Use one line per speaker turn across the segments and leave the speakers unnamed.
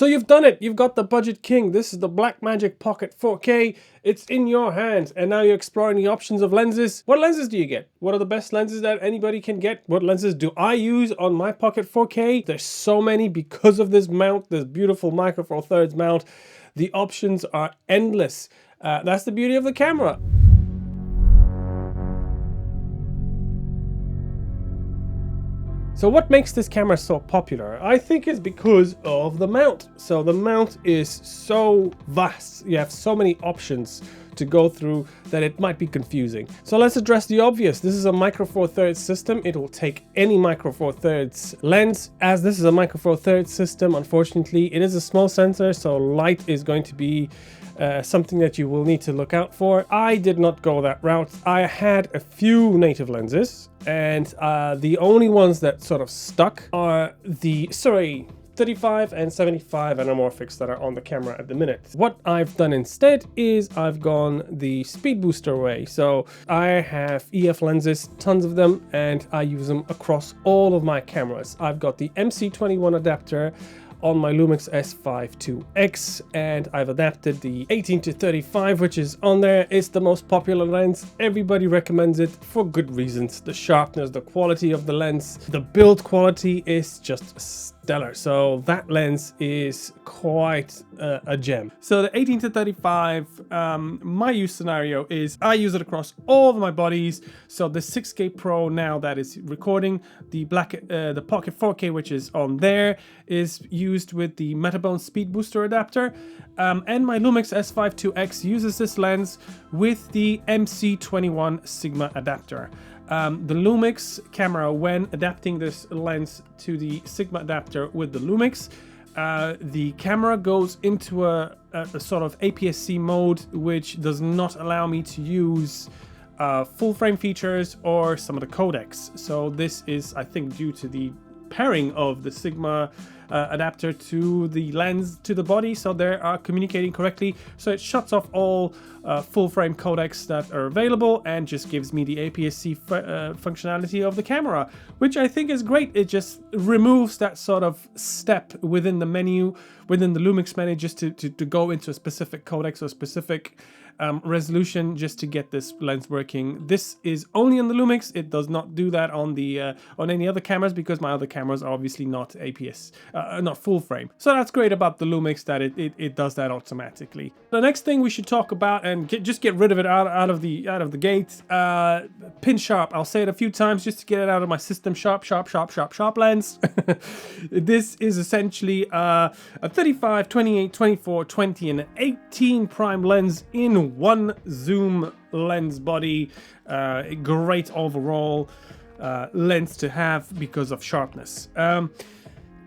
So you've done it. You've got the Budget King. This is the Blackmagic Pocket 4K. It's in your hands, and now you're exploring the options of lenses. What lenses do you get? What are the best lenses that anybody can get? What lenses do I use on my Pocket 4K? There's so many because of this mount, this beautiful Micro Four Thirds mount. The options are endless. That's the beauty of the camera. So what makes this camera so popular? I think it's because of the mount. So the mount is so vast. You have so many options to go through that it might be confusing. So let's address the obvious. This is a Micro Four Thirds system. It will take any Micro Four Thirds lens. As this is a Micro Four Thirds system, unfortunately, it is a small sensor, so light is going to be something that you will need to look out for. I did not go that route. I had a few native lenses, and the only ones that sort of stuck are the 35 and 75 anamorphics that are on the camera at the minute. What I've done instead is I've gone the speed booster way. So I have EF lenses, tons of them, and I use them across all of my cameras. I've got the MC21 adapter on my Lumix S5IIx, and I've adapted the 18-35, which is on there. It's the most popular lens. Everybody recommends it for good reasons. The sharpness, the quality of the lens, the build quality is just stellar. So that lens is quite a gem. So the 18-35, my use scenario is I use it across all of my bodies. So the 6Kpro now that is recording, the Pocket 4K, which is on there, is used with the Metabones speed booster adapter, and my Lumix S5IIx uses this lens with the MC21 Sigma adapter. The Lumix camera, when adapting this lens to the Sigma adapter with the Lumix, the camera goes into a sort of APS-C mode, which does not allow me to use full frame features or some of the codecs. So this is, I think, due to the pairing of the Sigma adapter to the lens to the body, so they are communicating correctly. So it shuts off all full frame codecs that are available and just gives me the APS-C functionality of the camera, which I think is great. It just removes that sort of step within the menu, within the Lumix menu, just to go into a specific codec or specific resolution just to get this lens working. This is only on the Lumix. It does not do that on the on any other cameras, because my other cameras are obviously not APS, not full frame. So that's great about the Lumix, that it does that automatically. The next thing we should talk about, and just get rid of it out of the gate, pin sharp. I'll say it a few times just to get it out of my system. Sharp lens. This is essentially a 35, 28, 24, 20, and an 18 prime lens in one zoom lens body. Great overall lens to have because of sharpness.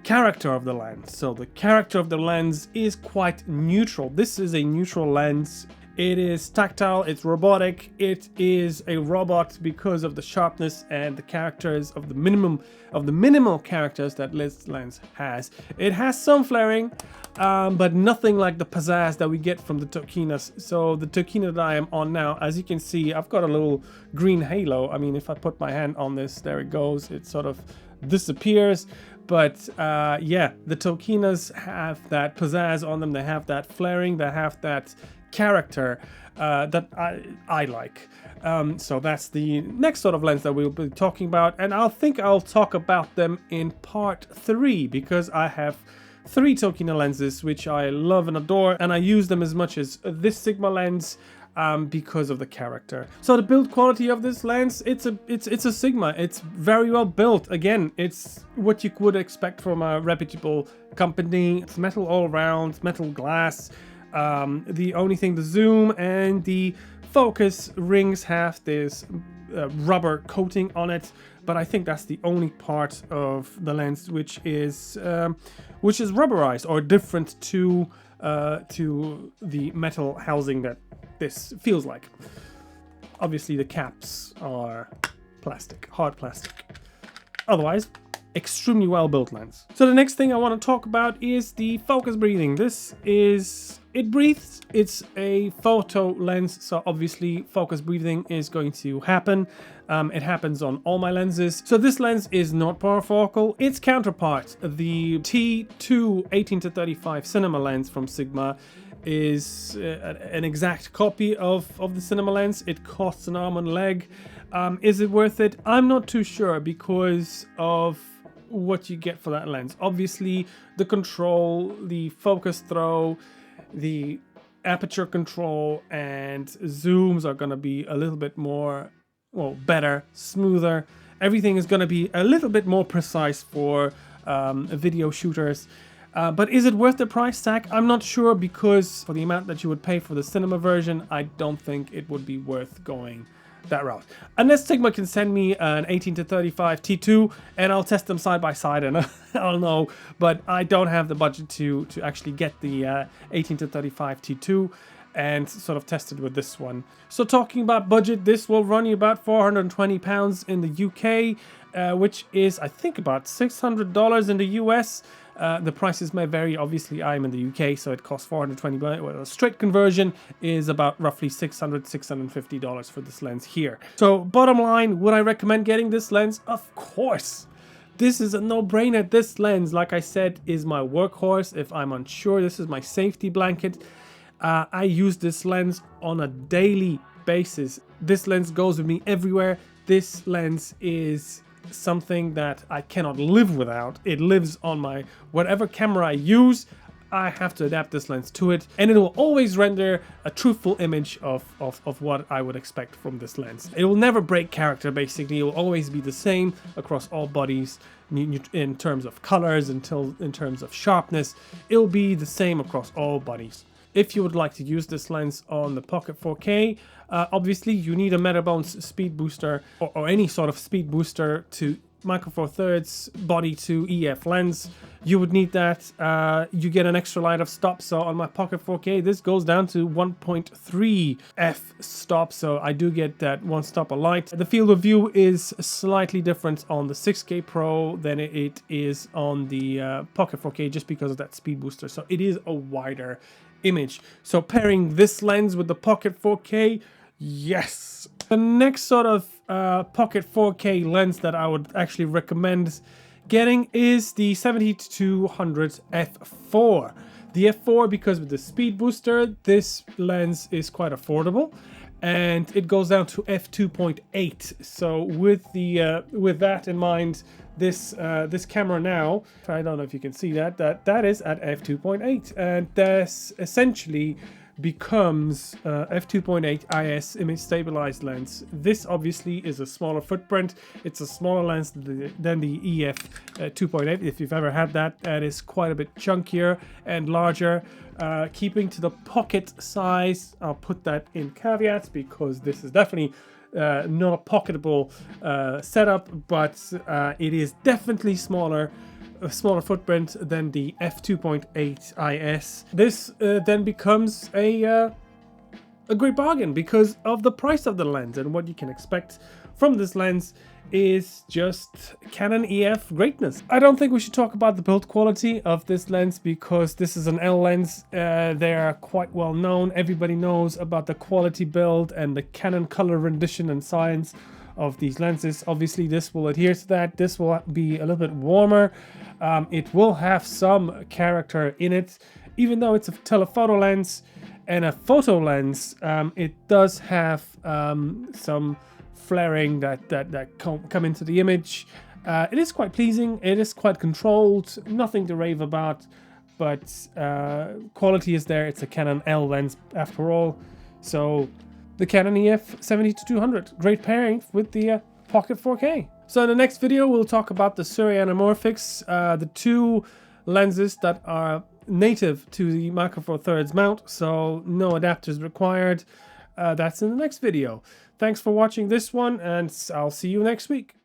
Character of the lens. So the character of the lens is quite neutral. This is a neutral lens. It is tactile, it's robotic, it is a robot because of the sharpness and the characters of the minimal characters that this lens has. It has some flaring, but nothing like the pizzazz that we get from the Tokinas. So the Tokina that I am on now, as you can see, I've got a little green halo. I mean, if I put my hand on this, there it goes. It sort of disappears. But yeah, the Tokinas have that pizzazz on them. They have that flaring, they have that character that I like. So that's the next sort of lens that we'll be talking about, and I'll talk about them in part 3, because I have 3 Tokina lenses which I love and adore, and I use them as much as this Sigma lens because of the character. So the build quality of this lens, it's a Sigma. It's very well built. Again, it's what you would expect from a reputable company. It's metal all around, metal glass. The only thing, the zoom and the focus rings have this rubber coating on it, but I think that's the only part of the lens which is rubberized or different to the metal housing that this feels like. Obviously the caps are plastic, hard plastic. Otherwise, extremely well built lens. So the next thing I want to talk about is the focus breathing. It breathes. It's a photo lens, so obviously focus breathing is going to happen. It happens on all my lenses. So this lens is not parafocal. Its counterpart, the T2 18-35 cinema lens from Sigma, is an exact copy of the cinema lens. It costs an arm and a leg. Is it worth it? I'm not too sure because of what you get for that lens. Obviously, the control, the focus throw, the aperture control and zooms are going to be a little bit more, well, better, smoother. Everything is going to be a little bit more precise for video shooters. But is it worth the price tag? I'm not sure, because for the amount that you would pay for the cinema version, I don't think it would be worth going that route. Unless Sigma can send me an 18-35 T2 and I'll test them side by side and I'll know, but I don't have the budget to actually get the 18-35 T2 and sort of test it with this one. So talking about budget, this will run you about £420 in the UK, which is I think about $600 in the US. The prices may vary. Obviously, I'm in the UK, so it costs $420. Well, a straight conversion is about roughly $650 for this lens here. So bottom line, would I recommend getting this lens? Of course. This is a no-brainer. This lens, like I said, is my workhorse. If I'm unsure, this is my safety blanket. I use this lens on a daily basis. This lens goes with me everywhere. This lens is something that I cannot live without. It lives on my whatever camera I use. I have to adapt this lens to it, and it will always render a truthful image of what I would expect from this lens. It will never break character. Basically, it will always be the same across all bodies in terms of colors, in terms of sharpness. It will be the same across all bodies. If you would like to use this lens on the Pocket 4K, obviously you need a Metabones speed booster or any sort of speed booster to Micro Four Thirds body to EF lens. You would need that. You get an extra light of stop. So on my Pocket 4K, this goes down to 1.3 f stop. So I do get that one stop of light. The field of view is slightly different on the 6Kpro than it is on the Pocket 4K, just because of that speed booster. So it is a wider image. So pairing this lens with the Pocket 4K, yes. The next sort of Pocket 4K lens that I would actually recommend getting is the 70-200 f4. The f4, because with the speed booster, this lens is quite affordable, and it goes down to f2.8. So with that in mind, this camera now, I don't know if you can see that is at f2.8, and this essentially becomes f2.8 IS image stabilized lens. This obviously is a smaller footprint. It's a smaller lens than the EF 2.8. If you've ever had that, that is quite a bit chunkier and larger. Keeping to the pocket size, I'll put that in caveats because this is definitely not a pocketable setup, but it is definitely a smaller footprint than the f2.8 IS. This then becomes a great bargain because of the price of the lens, and what you can expect from this lens is just Canon EF greatness. I don't think we should talk about the build quality of this lens because this is an L lens. They are quite well known. Everybody knows about the quality build and the Canon color rendition and science of these lenses. Obviously this will adhere to that. This will be a little bit warmer. It will have some character in it. Even though it's a telephoto lens and a photo lens, it does have some flaring that come into the image. It is quite pleasing. It is quite controlled. Nothing to rave about, but quality is there. It's a Canon L lens after all. So the Canon EF 70-200, great pairing with the Pocket 4K. So in the next video, we'll talk about the Surrey Anamorphics, the two lenses that are native to the Micro Four Thirds mount, so no adapters required. That's in the next video. Thanks for watching this one, and I'll see you next week.